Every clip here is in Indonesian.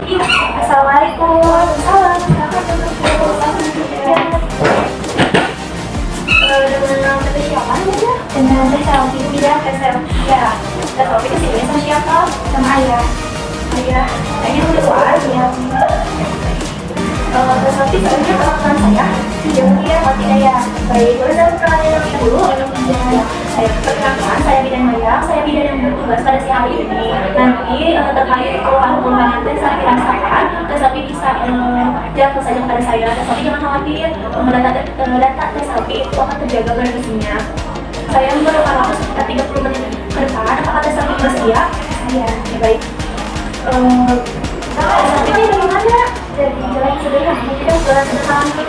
Iya. Assalamualaikum. Salam. Dengan teh siapa aja? Dengan teh Selfie bidang teh Selfie ya. Teh Selfie kesini sama siapa? Sama ayah. Ayah. Ayahnya udah tua ya. Teh Selfie sebenarnya teman saya. Iya, oh tidak ya. Baik, boleh saya perkenalkan dulu. Saya perkenalkan, saya bidan Maya. Saya bidan yang bertugas pada siang hari ini. Nanti terkait keluhan teh saya rasakan, teh Selfie bisa jawab saja kepada saya. Teh Selfie jangan khawatir. Data teh Selfie itu akan terjaga privasinya. Saya memerlukan waktu sekitar 30 menit ke depan. Apakah teh Selfie bersedia? Iya, ya baik. Teh Selfie ini dari mana? Dari jalan sederhana. Kita jalan sederhana.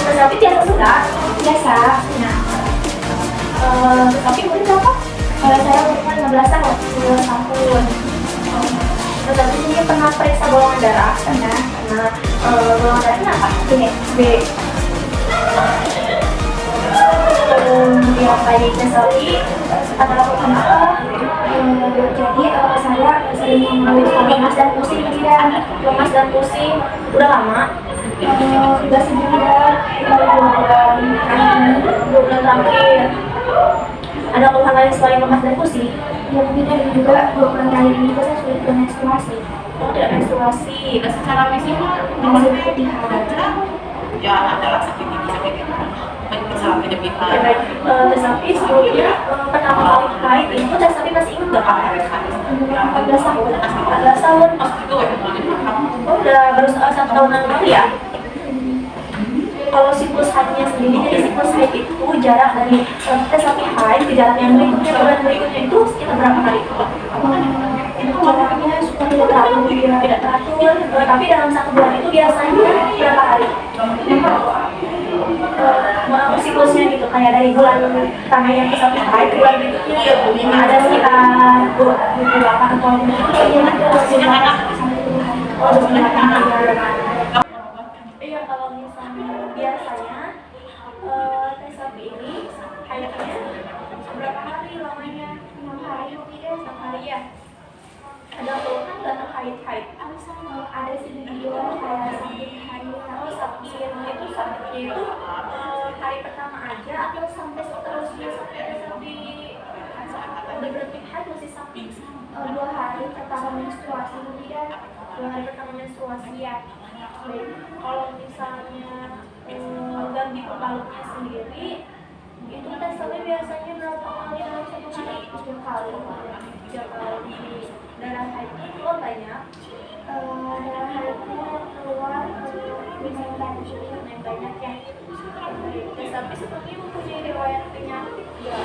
Teh Selfie biasa sudah? Biasa. Nah, Teh Selfie umur berapa? Kalau saya umur 15 tahun. 15 tahun. Teh Selfie ini pernah periksa golongan darah? Pernah. Nah, golongan darahnya apa? B. Yang baik Teh Selfie pada lakukan apa? Jadi saya sering mengalami lemas dan pusing tidak? Lemas dan pusing udah lama? Sudah sebulan, 2 bulan terakhir. Ada keluhan lain selain lemas dan pusing? Ya tidak juga 2 bulan terakhir ini saya sulit menstruasi. Oh tidak menstruasi. Secara fisiknya Masih keputihan. ya adalah sakit gigi sakit itu masalah penyempitan. Teh Selfie sebelumnya pertama kali haid itu Teh Selfie masih ingat nggak kapan? 14 tahun. 14 tahun. Pas itu Oh udah baru 1 tahun yang lalu ya? Kalau siklus haidnya sendiri, jadi siklus haid itu jarak dari Teh Selfie haid ke jarak yang berikutnya, bulan berikutnya itu sekitar berapa kali? Jaraknya suka tidak teratur, tapi dalam 1 bulan itu biasanya berapa hari? Siklusnya gitu, kayak dari bulan pertama yang ke 1 hari ke bulan berikutnya ada sekitar 28 atau 28 anak. Oh, 28 anak. Iya, kalau misalnya biasanya Teh Selfie ini haidnya berapa hari lamanya? 6 hari, 6 hari ya? Ada keluhan nggak terkait haid? Ada sih video kayak sakit haid, tapi sakitnya itu hari pertama aja atau sampai seterusnya sampai udah berhenti haid masih sakit? 2 hari pertama menstruasi kemudian 2 hari pertama menstruasi ya. Baik. Kalau misalnya ganti pembalutnya sendiri itu Teh Selfie biasanya berapa kali dalam 1 hari? 3 kali. 3 kali. Darah haid itu keluar banyak. Darah haidnya keluar lumayan banyak ya. Teh Selfie sepertinya mempunyai riwayat penyakit ya.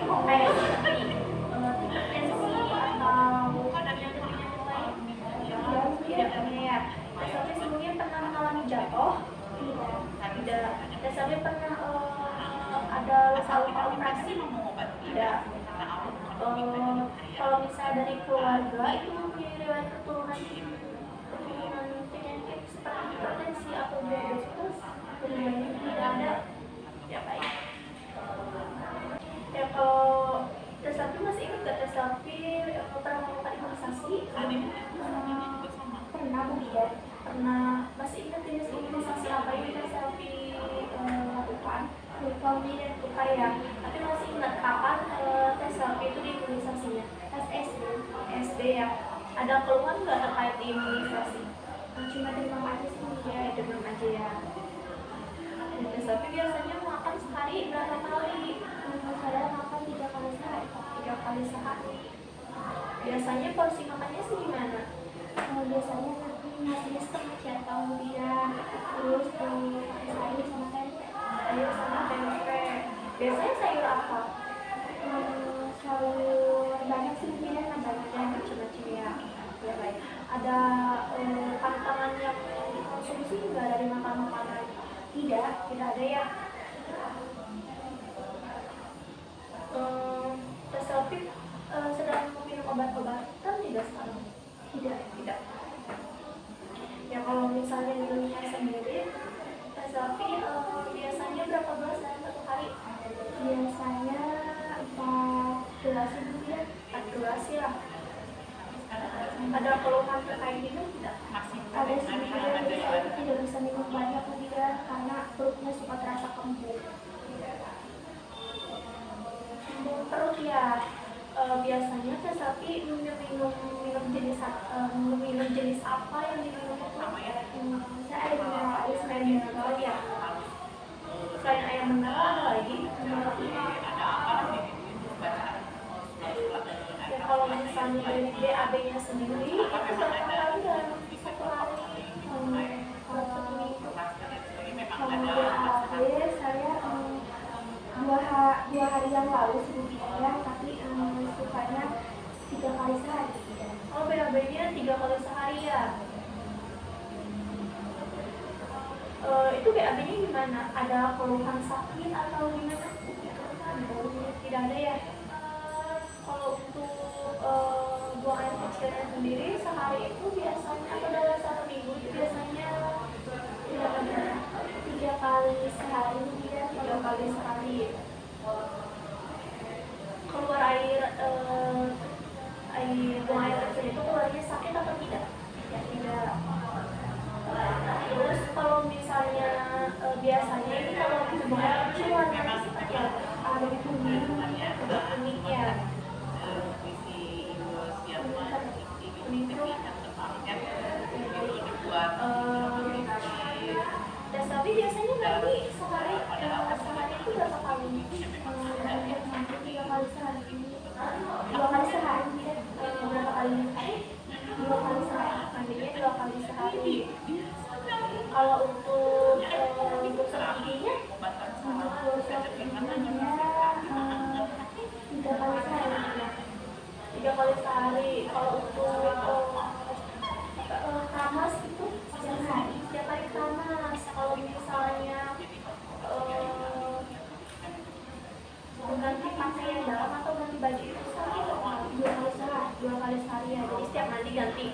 Kayak seperti hipertensi atau penyakit lain. Tidak punya ya. Teh Selfie sebelumnya pernah mengalami jatuh? Tidak. Teh Selfie pernah ada luka operasi? Tidak. Kalau misalnya dari keluarga itu mempunyai riwayat keturunan penyakit seperti hipertensi atau diabetes, riwayatnya tidak ada. Ya baik. Ya kalau Teh Selfie masih ingat nggak Teh Selfie pernah melakukan imunisasi? Pernah Bu ya. Pernah. Masih ingat jenis imunisasi apa yang Teh Selfie lakukan? Lupa ya. Tapi masih ingat kapan Teh Selfie itu diimunisasinya? Pas SD ya. Ada keluhan nggak terkait imunisasi? Cuma demam aja sih ya, demam aja ya. Teh Selfie biasanya makan sehari berapa kali? Saya makan 3 kali sehari. 3 kali sehari. Biasanya porsi makannya sih gimana? Biasanya nasi setengah ya kemudian terus sayur sama tempe. Sayur sama tempe. Biasanya sayur apa? Sayur banyak sih mungkin banyak macam-macam ya. Ya baik. Ada pantangan yang dikonsumsi nggak dari makan makanan? Tidak ada ya. Teh Selfie sedang minum obat-obatan tidak sekarang? Tidak. Ya kalau misalnya minumnya sendiri, Teh Selfie biasanya berapa gelas dalam 1 hari? Biasanya 4 gelas ya. 4 gelas ya. Ada keluhan terkait minum tidak? masih Ada sedikit yang saya itu tidak bisa minum banyak kemudian karena perutnya suka terasa kembung. Kembung perut ya. Biasanya tetapi minum jenis apa yang diminum itu? Saya ada mineral selain mineral ya. Selain ayam mineral ada lagi. ada apa nih bacaan surat-surat Ya kalau misalnya dari BAB-nya sendiri itu berapa kali dalam satu hari? Kalau satu minggu. Kalau BAB saya dua hari yang lalu sebelumnya, tapi sukanya 3 kali sehari. Oh BAB-nya 3 kali sehari ya? Itu BAB-nya gimana? Ada keluhan sakit atau gimana? Tidak ada ya? Kalau untuk buang air kecilnya sendiri sehari itu biasanya atau dalam 1 minggu itu biasanya tidak ada 3 kali sehari ya 3 kali sehari. Keluar buang air kecil itu keluarnya sakit atau tidak? Ya tidak. Terus kalau misalnya biasanya ini kalau buang air kecil warnanya seperti apa? Ada kuning ya. Dan tapi biasanya nanti sehari itu berapa kali? 3 kali sehari. 2 kali sehari berapa kali sehari? 2 kali sehari. Nantinya 2 kali sehari. Kalau untuk gosok giginya, 3 kali sehari. 3 kali sehari. Kalau untuk kramas itu setiap hari kramas. Kalau misalnya ganti pakaian dalam atau ganti baju itu sehari atau 2 kali sehari. 2 kali sehari ya. Jadi setiap nanti ganti.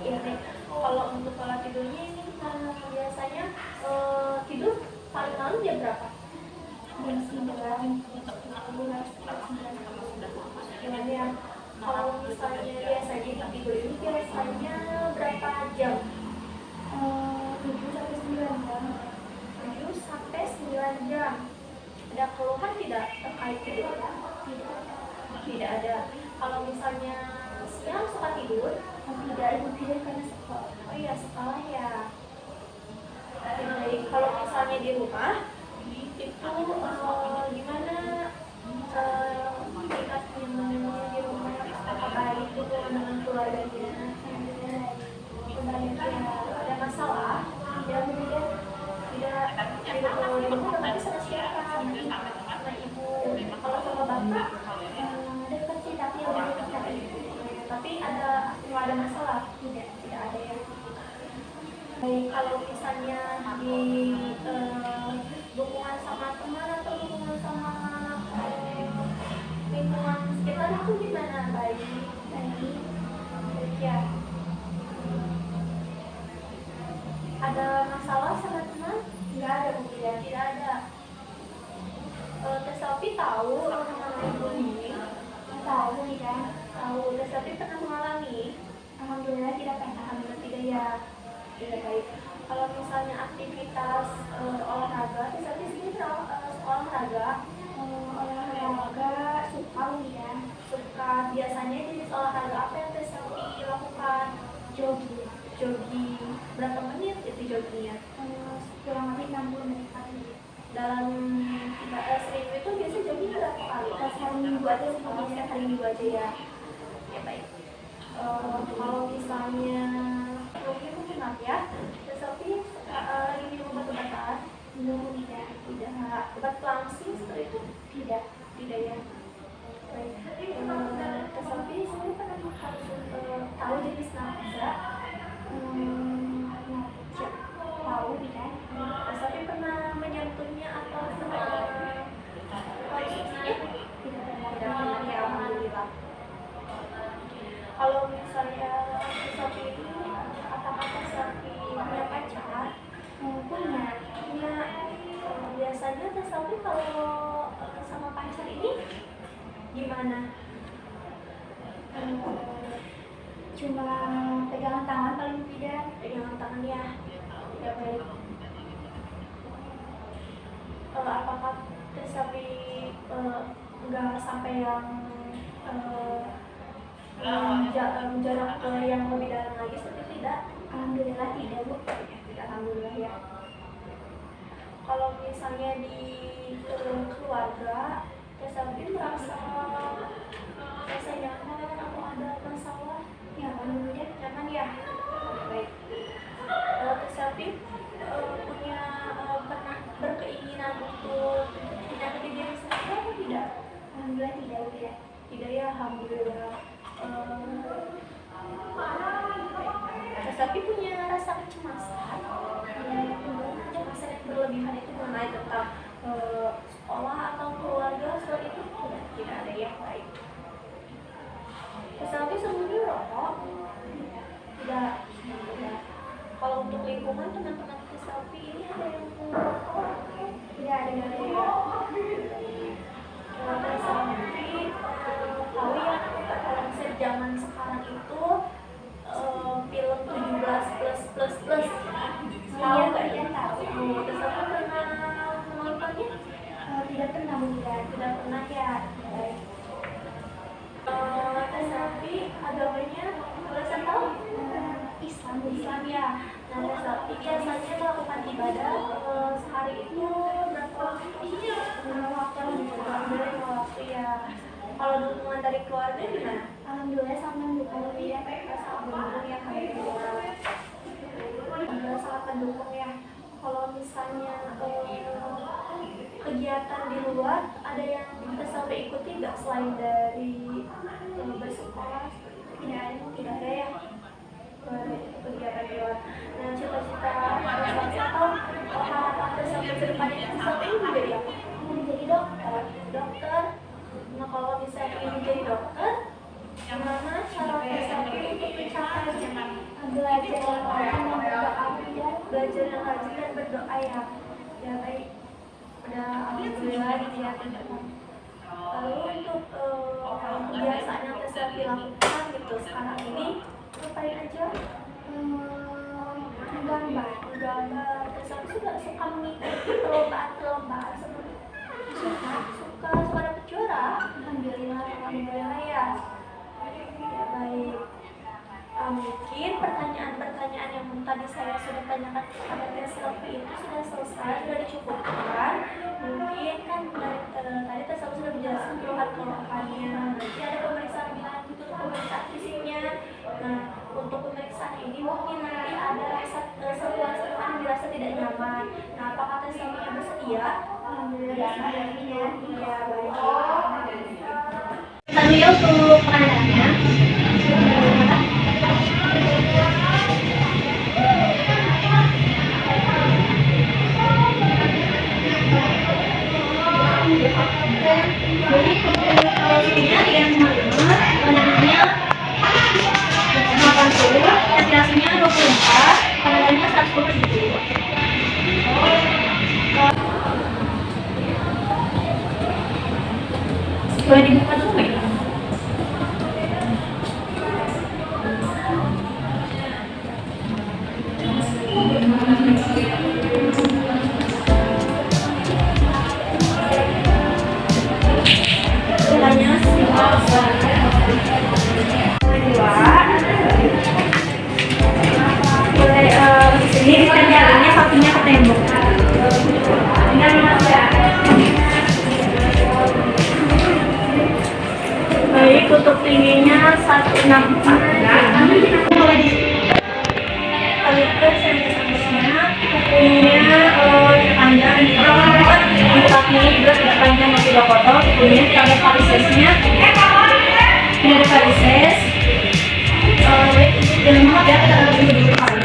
Iya deh. Kalau untuk pola tidurnya ini biasanya tidur paling malam jam berapa? Jam 9. Ya. Kalau misalnya biasanya tidur ini biasanya berapa jam? 7 sampai 9 jam. 7 sampai 9 jam. Ada keluhan tidak terkait tidur? Tidak ada. Kalau misalnya siang suka tidur? Tidak, ibu tidur karena sekolah. Oh iya, sekolah ya. Jadi kalau misalnya di rumah itu gimana komunikasinya di rumah? Apakah itu dengan keluarganya? Ada masalah? Ya kemudian tidak di rumah tapi sama siapa? Sama ibu. Kalau sama bapak dekat sih tapi lebih dekat. Tapi nggak ada masalah? Tidak ada ya. Baik, kalau misalnya di hubungan sama teman atau hubungan sama lingkungan sekitar itu gimana? Baik ya. Ada masalah sama teman? Nggak ada kemudian, tidak ada. Tetapi tahu mengenai bullying? Tahu ya, tahu. Tetapi pernah mengalami? Alhamdulillah tidak pernah. Alhamdulillah tidak ya. Tidak baik. Kalau misalnya aktivitas olahraga, tetapi sini olahraga suka ya. Suka biasanya jenis olahraga apa yang Tesapi lakukan? Jogging. Berapa menit itu joggingnya? Kurang lebih 60 menit kali. Dalam seminggu itu biasa jogging berapa kali? Hari minggu aja sih, biasanya hari minggu aja ya. Ya baik. Kalau misalnya mungkin maaf ya, tetapi lagi minum obat-obatan? Tidak. Obat pelangsing seperti itu? Tidak ya. Baik. Tetapi saya pernah harus tahu jenis nafsa. Tahu ya. Tetapi pernah menyentuhnya atau pernah konsumsinya? Tidak pernah ya, alhamdulillah. Kalau misalnya Tesapi ini, apakah Tesapi punya pacar? Punya. Biasanya Tesapi kalau sama pacar ini gimana? Cuma pegangan tangan paling tidak. Pegangan tangan ya. Ya baik. Apakah tes sapi nggak sampai yang jarak ke yang lebih dalam lagi seperti tidak? Alhamdulillah tidak Bu. Tidak, alhamdulillah ya. Kalau misalnya di keluarga tes sapi merasa nyaman atau ada masalah? Ya, alhamdulillah nyaman ya. Baik. Tes sapi punya pernah berkeinginan untuk menyakiti diri sendiri atau tidak? Alhamdulillah tidak ya. Tidak ya, alhamdulillah. Tapi punya rasa kecemasan. Kecemasan yang berlebihan itu mengenai tentang sekolah atau keluarga seperti itu tidak ada ya. Baik. Tapi sebelumnya rokok tidak. Kalau untuk lingkungan teman-teman sapi ini ada yang merokok? Tidak ada ya. Sapi tahu ya kalau misalnya zaman sekarang itu film 17+++. Iya nggak ya tahu. Terus apa pernah menontonnya? Tidak pernah tidak pernah ya. Sapi agamanya belasan tahun. Islam ya. Nah, sapi biasanya melakukan ibadah sehari itu berapa waktu? Waktu ya. Kalau dukungan dari keluarga gimana? Alhamdulillah sama mendukung ya. Sangat mendukung ya. Alhamdulillah sangat mendukung ya. Kalau misalnya kegiatan di luar ada yang kita sampai ikuti nggak selain dari bersekolah? Tidak ada ya. Kegiatan di luar. Nah, cita-cita atau harapan sampai ke depannya sampai ini menjadi apa? Menjadi dokter. Nah, kalau misalnya ingin menjadi dokter, gimana cara sampai untuk mencapainya? Belajar yang rajin dan berdoa ya. Ya baik. Udah alhamdulillah gitu ya. Lalu untuk kebiasaan yang saya lakukan gitu sekarang ini ngapain aja? Menggambar. Terus aku suka mengikuti perlombaan seperti suka dapat juara. Alhamdulillah ya. Ya baik. Mungkin pertanyaan yang tadi saya sudah tanyakan kepada tes selfie itu sudah selesai, sudah dicukupkan. Mungkin kan tadi tes selfie sudah menjelaskan keluhan-keluhannya. Nanti ada pemeriksaan lanjut untuk pemeriksaan fisiknya. Nah, untuk pemeriksaan ini mungkin nanti ada sentuhan-sentuhan yang dirasa tidak nyaman. Nah, apakah tes selfie bersedia? Alhamdulillah ya. Iya, baik. Tadi untuk penandaannya. Jadi solusinya yang benar penanganannya 80, ventilasinya 24, penanganannya 110. Boleh dibuka dulu ya? Ini ditanyainnya sapinya ke tembok. Baik, untuk tingginya 164. Mulai di sampingnya kukunya panjang, untuk kakinya juga tidak panjang dan tidak kotor. Kukunya tidak ada varisesnya, tidak ada varises. Dalam hal ya kita akan lebih kali.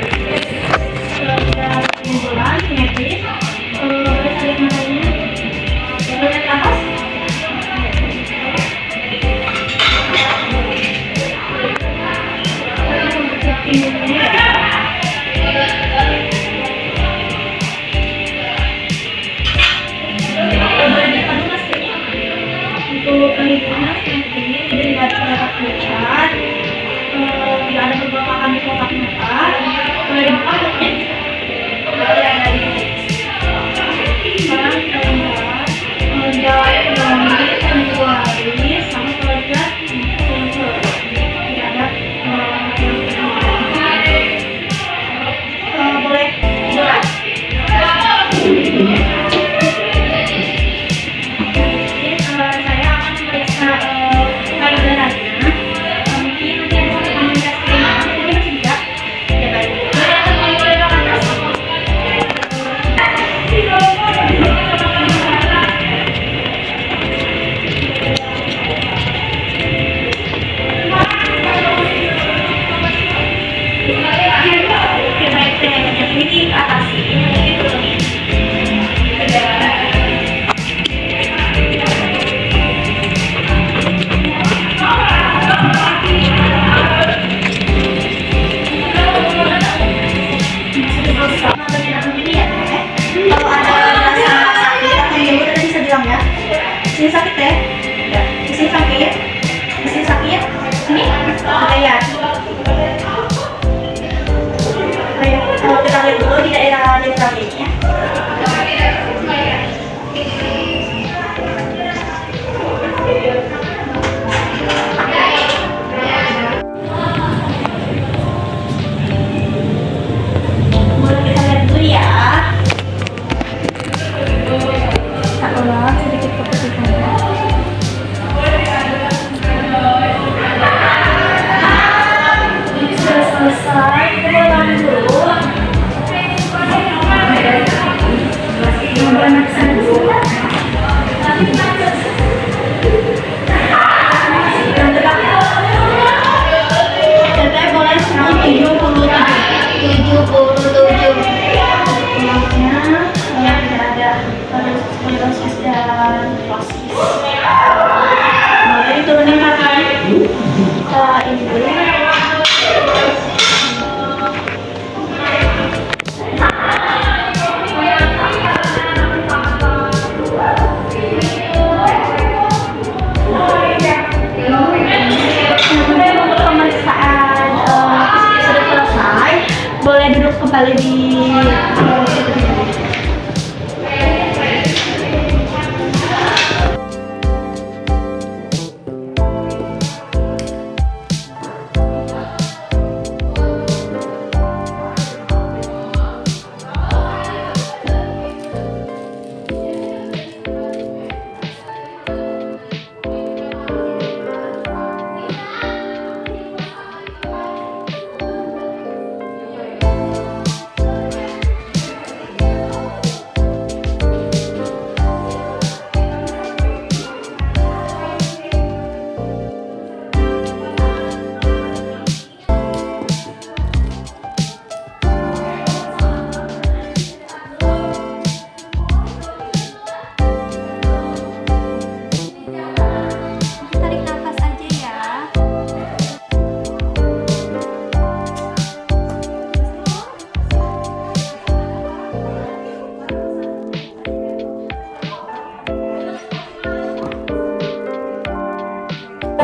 Kita penyimpulan simetris. Boleh lihat matanya. Lihat ke atas. Untuk penghubungan seperti ini, jadi tidak terdapat pucat, tidak ada kotak mata. Boleh dibuka ya? Sini sakit ya? Di sini sakit? Di sini sakit? Sini? Lihat. Kalau kita lihat dulu di daerah diafragma. Boleh kita lihat dulu ya. Taruhlah sedikit keputusannya. Sudah selesai, kita ulang dulu. Anak saya teteh boleh 77. Tidak ada dosis dan dosis. Boleh diturunin makan. Ini dulu. Pemeriksaan sudah selesai. Boleh duduk kembali di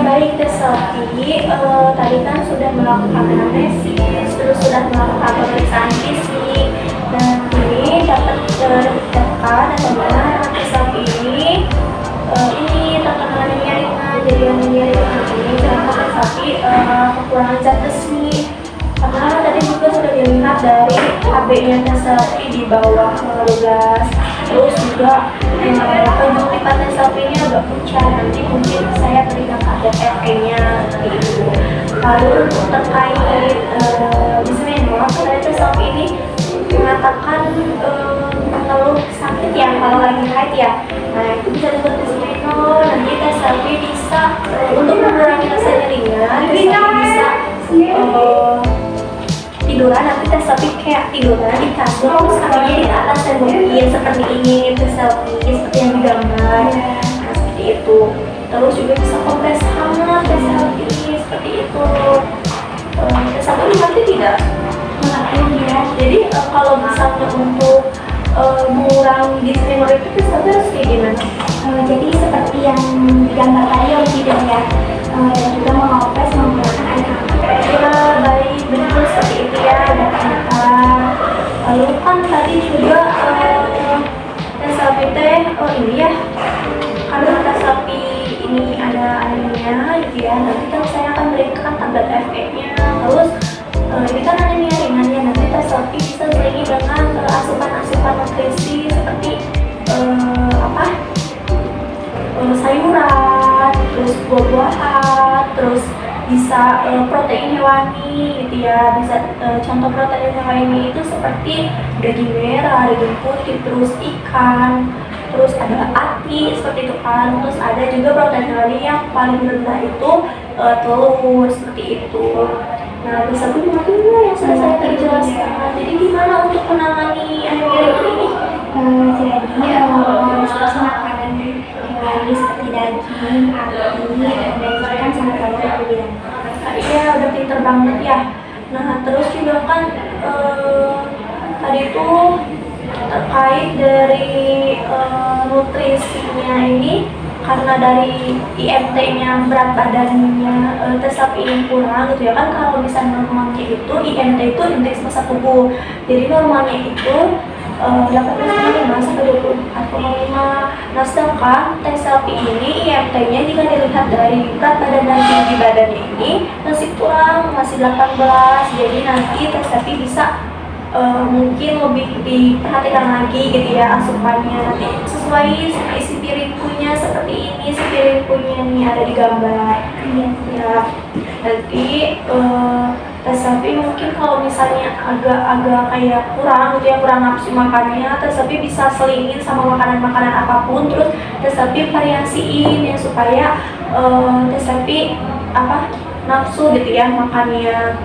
baik tes selfie, tadi kan sudah melakukan anamnesis, terus sudah melakukan pemeriksaan fisik, dan ini dapat dikatakan adalah tes selfie ini terkena anemia ringan. Jadi anemia ringan ini ternyata tes selfie kekurangan zat besi, karena tadi juga sudah dilihat dari HB-nya tes selfie di bawah 12. Terus juga ujung lipat tes selfie-nya agak pucat, nanti mungkin saya berikan ada FE-nya seperti itu. Lalu terkait dismenol, pada tes selfie ini mengatakan mengeluh sakit ya kalau lagi haid ya. Nah itu bisa disebut dismenol. Nanti tes selfie bisa untuk mengurangi rasa nyerinya, tes selfie bisa tiduran, tapi tes selfie kayak tiduran di kasur terus kakinya di atas dan mungkin seperti ini tes selfie seperti yang digambar. Nah seperti itu. Terus juga bisa kompres hangat tes selfie seperti itu. Tes selfie nanti tidak mengandung ya. Jadi kalau misalnya untuk mengurangi dismenol itu tes selfie harus kayak gimana? Jadi seperti yang digambar tadi oleh tidak ya. Dan juga mengompres menggunakan air hangat. Baik betul ini ya, karena tes sapi ini ada anemia gitu ya, nanti kan saya akan berikan tablet FE-nya. Terus ini kan anemia ringan ya, nanti tes sapi bisa selingi dengan asupan-asupan nutrisi seperti sayuran, terus buah-buahan, terus bisa protein hewani gitu ya. Bisa contoh protein hewani itu seperti daging merah, daging putih, terus ikan, terus ada ati seperti itu kan. Terus ada juga protein hewani yang paling rendah itu telur seperti itu. Nah, bisa mungkin yang sudah saya tadi jelaskan. Jadi gimana untuk menangani anemia ini? Jadi makanan hewani seperti daging, ati, dan ikan sangat bagus untuk bidan. Iya, udah pinter banget ya. Nah, terus juga kan tadi itu terkait dari nutrisinya ini, karena dari IMT-nya berat badannya tes sapi yang kurang gitu ya kan. Kalau misalnya normalnya itu IMT itu indeks massa tubuh, jadi normalnya itu 18,5 sampai 24,5. Nah, sedangkan tes sapi ini IMT-nya jika dilihat dari berat badan dan tinggi badannya ini masih kurang, masih 18. Jadi nanti tes sapi bisa mungkin lebih diperhatikan lagi gitu ya asupannya, nanti sesuai sama isi piringkunya seperti ini. Si piringkunya nih ada di gambar ya. Nanti tes sapi mungkin kalau misalnya agak kayak kurang gitu ya, kurang nafsu makannya, tes sapi bisa selingin sama makanan-makanan apapun. Terus tes sapi variasiin ya supaya tes sapi nafsu gitu ya makannya.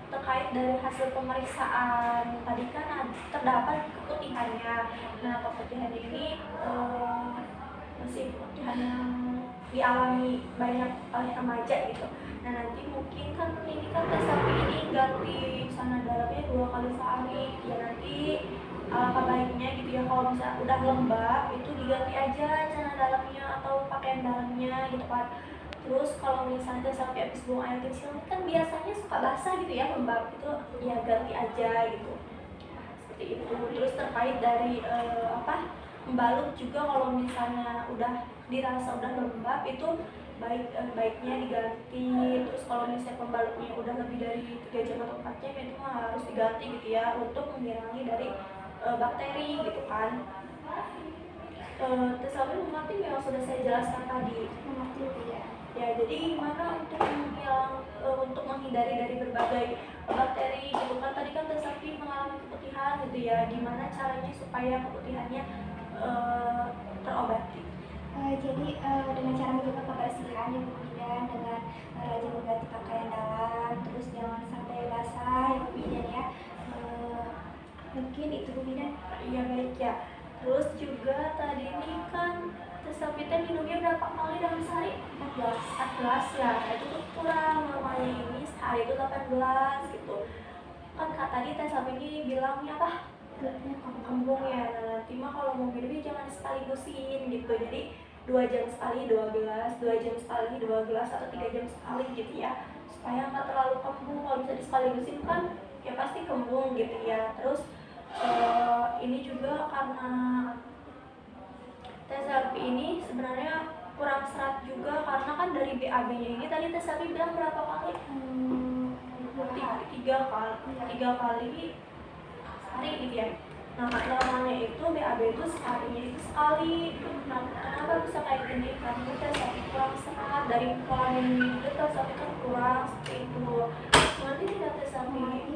Terkait dari hasil pemeriksaan tadi kan terdapat keputihannya. Nah, keputihan ini masih keputihan yang dialami banyak oleh remaja gitu. Nah, nanti mungkin kan ini kan tes sapi ini ganti sana dalamnya 2 kali sehari ya. Nanti alangkah baiknya gitu ya kalau misalnya udah lembab itu diganti aja sana dalamnya atau pakaian dalamnya gitu kan. Terus kalau misalnya sampai habis buang air kecil kan biasanya suka basah gitu ya, lembab, itu ya ganti aja gitu. Seperti itu. Terus terkait dari membalut juga, kalau misalnya udah dirasa udah lembab itu baiknya diganti. Terus kalau misalnya pembalutnya udah lebih dari 3 jam atau 4 jam itu harus diganti gitu ya untuk mengurangi dari bakteri gitu kan. Tes sapi mengerti yang sudah saya jelaskan tadi? Mengerti tidak? Ya, jadi gimana untuk menghindari dari berbagai bakteri gitu kan. Tadi kan tes sapi mengalami keputihan gitu ya, gimana caranya supaya keputihannya terobati? Jadi dengan cara menjaga kebersihan ya Bu Bidan, dengan rajin mengganti pakaian dalam, terus jangan sampai basah ya Bu Bidan ya. Mungkin itu Bu Bidan. Iya, baik ya. Terus juga tadi ini kan tes sapi minumnya berapa kali dalam sehari? 14 ya, itu tuh kurang. Normalnya ini sehari itu 18 gitu kan. Tadi tes sapi ini bilangnya kembung ya. Nah, nanti mah kalau mau minumnya jangan sekaligusin gitu, jadi 2 jam sekali 2 gelas, 2 jam sekali 2 gelas, atau 3 jam sekali gitu ya, supaya nggak terlalu kembung. Kalau bisa disekaligusin kan ya pasti kembung gitu ya. Terus ini juga karena tes sapi ini sebenarnya kurang serat juga, karena kan dari BAB-nya ini tadi tes sapi bilang berapa kali? 3 kali sehari gitu ya. Nah, normalnya itu BAB itu seharinya itu sekali. Nah, kenapa bisa kayak gini? Karena tes sapi kurang serat, dari pola minum juga tes sapi kan kurang seperti itu. Nanti tidak tes sapi ngerti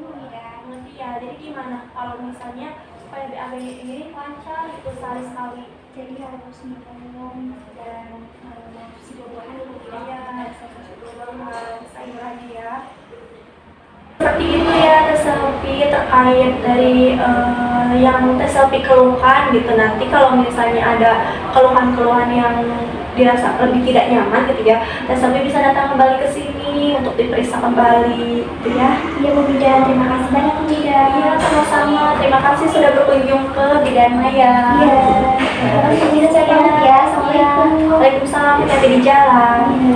ya. Jadi gimana kalau misalnya supaya BAB ini lancar itu sehari sekali? Jadi harus minum dan si buah-buahan itu ya, buah-buahan, sayurannya ya. Seperti itu ya tes sapi terkait dari yang tes sapi keluhan gitu. Nanti kalau misalnya ada keluhan-keluhan yang dirasa lebih tidak nyaman gitu ya, tes sapi bisa datang kembali ke sini untuk diperiksa kembali gitu ya. Iya Bu Bidan, terima kasih banyak Bu Bidan. Iya, sama-sama. Terima kasih sudah berkunjung ke Bidan Maya. Iya. Terima kasih Bu Bidan, saya pamit ya. Assalamualaikum. Waalaikumsalam, hati-hati di jalan. Iya.